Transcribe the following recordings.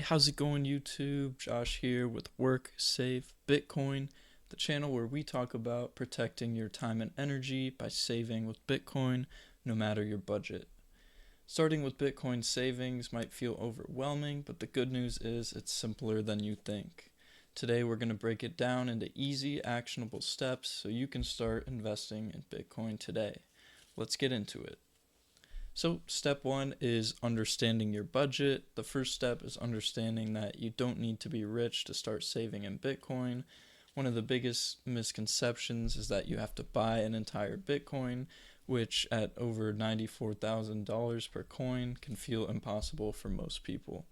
how's it going, YouTube? Josh here with Work Save Bitcoin, the channel where we talk about protecting your time and energy by saving with Bitcoin, no matter your budget. Starting with Bitcoin savings might feel overwhelming, but the good news is it's simpler than you think. Today we're going to break it down into easy, actionable steps so you can start investing in Bitcoin today. Let's get into it. So step one is understanding your budget. The first step is understanding that you don't need to be rich to start saving in Bitcoin. One of the biggest misconceptions is that you have to buy an entire Bitcoin, which at over $94,000 per coin can feel impossible for most people.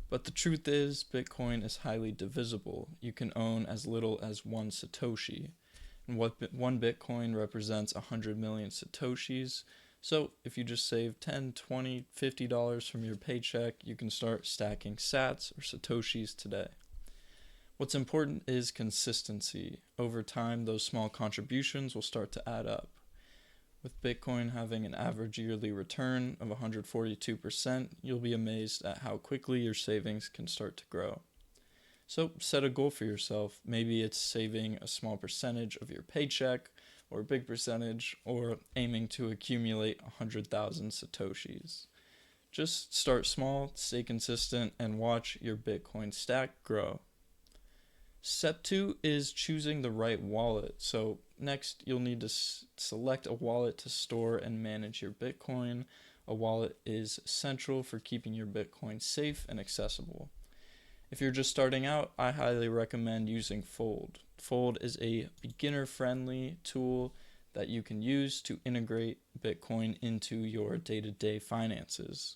But the truth is, Bitcoin is highly divisible. You can own as little as one Satoshi. And one Bitcoin represents 100 million Satoshis. So if you just save $10, $20, $50 from your paycheck, you can start stacking sats or Satoshis today. What's important is consistency. Over time, those small contributions will start to add up. With Bitcoin having an average yearly return of 142%, you'll be amazed at how quickly your savings can start to grow. So set a goal for yourself. Maybe it's saving a small percentage of your paycheck, or a big percentage, or aiming to accumulate 100,000 Satoshis. Just start small, stay consistent, and watch your Bitcoin stack grow. Step 2 is choosing the right wallet. So next, you'll need to select a wallet to store and manage your Bitcoin. A wallet is essential for keeping your Bitcoin safe and accessible. If you're just starting out, I highly recommend using Fold. Fold is a beginner-friendly tool that you can use to integrate Bitcoin into your day-to-day finances.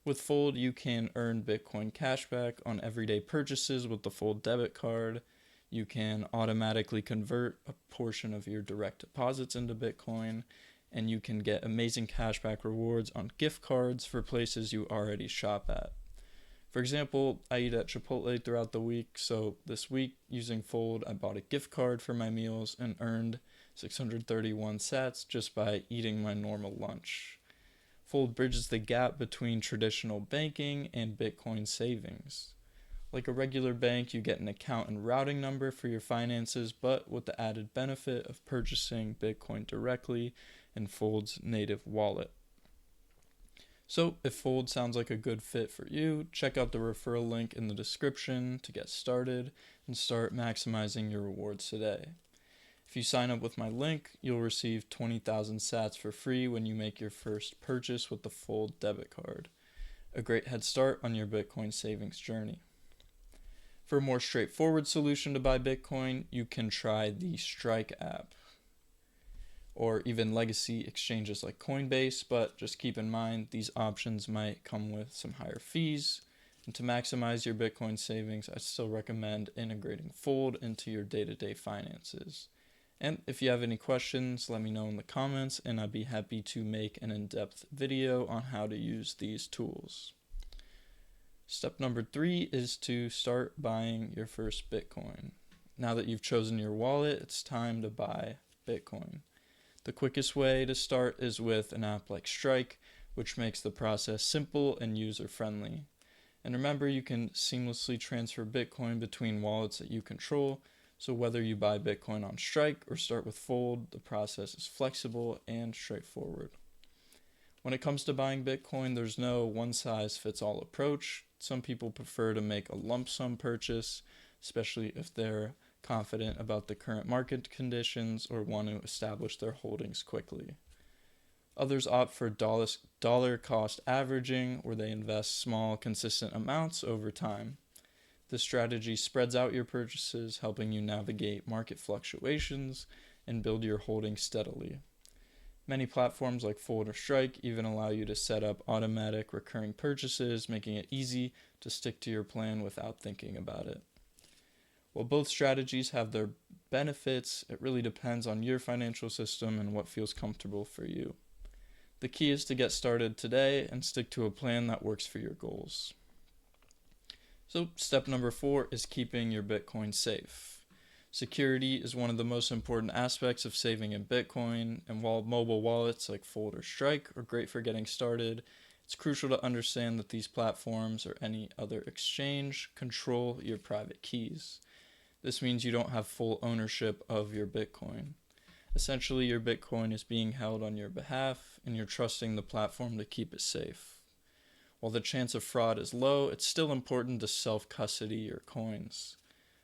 With Fold, you can earn Bitcoin cashback on everyday purchases with the Fold debit card. You can automatically convert a portion of your direct deposits into Bitcoin, and you can get amazing cashback rewards on gift cards for places you already shop at. For example, I eat at Chipotle throughout the week, so this week, using Fold, I bought a gift card for my meals and earned 631 sats just by eating my normal lunch. Fold bridges the gap between traditional banking and Bitcoin savings. Like a regular bank, you get an account and routing number for your finances, but with the added benefit of purchasing Bitcoin directly in Fold's native wallet. So if Fold sounds like a good fit for you, check out the referral link in the description to get started and start maximizing your rewards today. If you sign up with my link, you'll receive 20,000 sats for free when you make your first purchase with the Fold debit card. A great head start on your Bitcoin savings journey. For a more straightforward solution to buy Bitcoin, you can try the Strike app, or even legacy exchanges like Coinbase, but just keep in mind these options might come with some higher fees. And to maximize your Bitcoin savings, I still recommend integrating Fold into your day-to-day finances. And if you have any questions, let me know in the comments, and I'd be happy to make an in-depth video on how to use these tools. Step number 3 is to start buying your first Bitcoin. Now that you've chosen your wallet, it's time to buy Bitcoin. The quickest way to start is with an app like Strike, which makes the process simple and user-friendly. And remember, you can seamlessly transfer Bitcoin between wallets that you control, so whether you buy Bitcoin on Strike or start with Fold, the process is flexible and straightforward. When it comes to buying Bitcoin, there's no one-size-fits-all approach. Some people prefer to make a lump sum purchase, especially if they're confident about the current market conditions or want to establish their holdings quickly. Others opt for dollar cost averaging, where they invest small, consistent amounts over time. This strategy spreads out your purchases, helping you navigate market fluctuations and build your holdings steadily. Many platforms like Fold or Strike even allow you to set up automatic recurring purchases, making it easy to stick to your plan without thinking about it. While both strategies have their benefits, it really depends on your financial system and what feels comfortable for you. The key is to get started today and stick to a plan that works for your goals. So step number 4 is keeping your Bitcoin safe. Security is one of the most important aspects of saving in Bitcoin, and while mobile wallets like Fold or Strike are great for getting started, It's crucial to understand that these platforms or any other exchange control your private keys. This means you don't have full ownership of your Bitcoin. Essentially, your Bitcoin is being held on your behalf, and you're trusting the platform to keep it safe. While the chance of fraud is low, it's still important to self-custody your coins.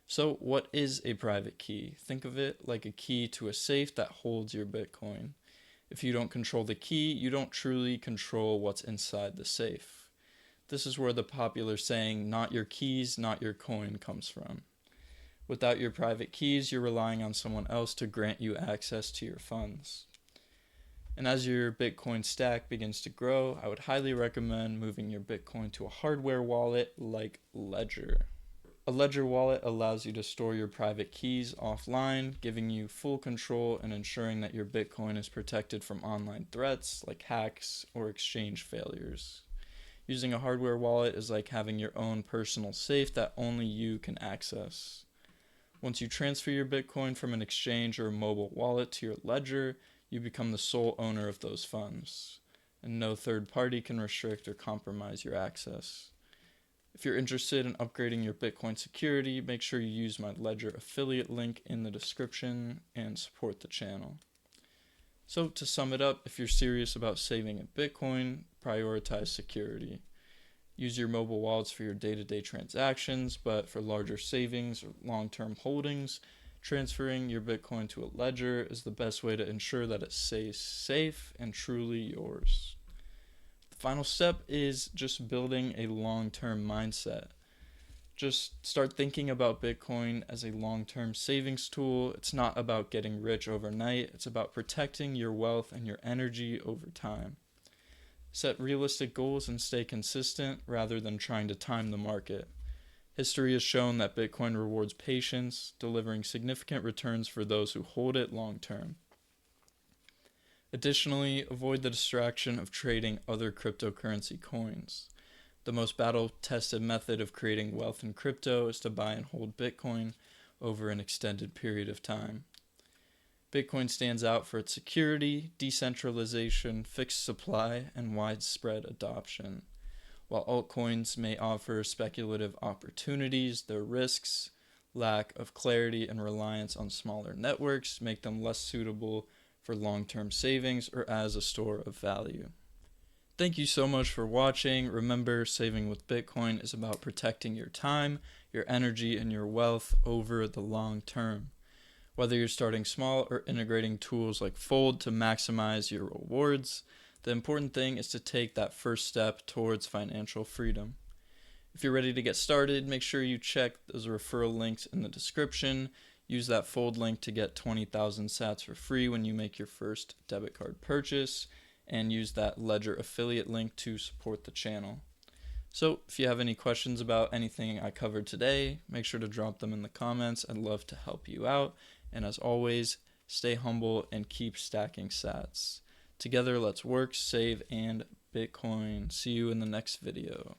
So, what is a private key? Think of it like a key to a safe that holds your Bitcoin. If you don't control the key, you don't truly control what's inside the safe. This is where the popular saying, "not your keys, not your coin," comes from. Without your private keys, you're relying on someone else to grant you access to your funds. And as your Bitcoin stack begins to grow, I would highly recommend moving your Bitcoin to a hardware wallet like Ledger. A Ledger wallet allows you to store your private keys offline, giving you full control and ensuring that your Bitcoin is protected from online threats like hacks or exchange failures. Using a hardware wallet is like having your own personal safe that only you can access. Once you transfer your Bitcoin from an exchange or a mobile wallet to your Ledger, you become the sole owner of those funds, and no third party can restrict or compromise your access. If you're interested in upgrading your Bitcoin security, make sure you use my Ledger affiliate link in the description and support the channel. So to sum it up, if you're serious about saving in Bitcoin, prioritize security. Use your mobile wallets for your day-to-day transactions, but for larger savings or long-term holdings, transferring your Bitcoin to a Ledger is the best way to ensure that it stays safe and truly yours. The final step is just building a long-term mindset. Just start thinking about Bitcoin as a long-term savings tool. It's not about getting rich overnight. It's about protecting your wealth and your energy over time. Set realistic goals and stay consistent rather than trying to time the market. History has shown that Bitcoin rewards patience, delivering significant returns for those who hold it long term. Additionally, avoid the distraction of trading other cryptocurrency coins. The most battle-tested method of creating wealth in crypto is to buy and hold Bitcoin over an extended period of time. Bitcoin stands out for its security, decentralization, fixed supply, and widespread adoption. While altcoins may offer speculative opportunities, their risks, lack of clarity, and reliance on smaller networks make them less suitable for long-term savings or as a store of value. Thank you so much for watching. Remember, saving with Bitcoin is about protecting your time, your energy, and your wealth over the long term. Whether you're starting small or integrating tools like Fold to maximize your rewards, the important thing is to take that first step towards financial freedom. If you're ready to get started, make sure you check those referral links in the description. Use that Fold link to get 20,000 sats for free when you make your first debit card purchase, and use that Ledger affiliate link to support the channel. So if you have any questions about anything I covered today, make sure to drop them in the comments. I'd love to help you out. And as always, stay humble and keep stacking sats. Together, let's work, save, and Bitcoin. See you in the next video.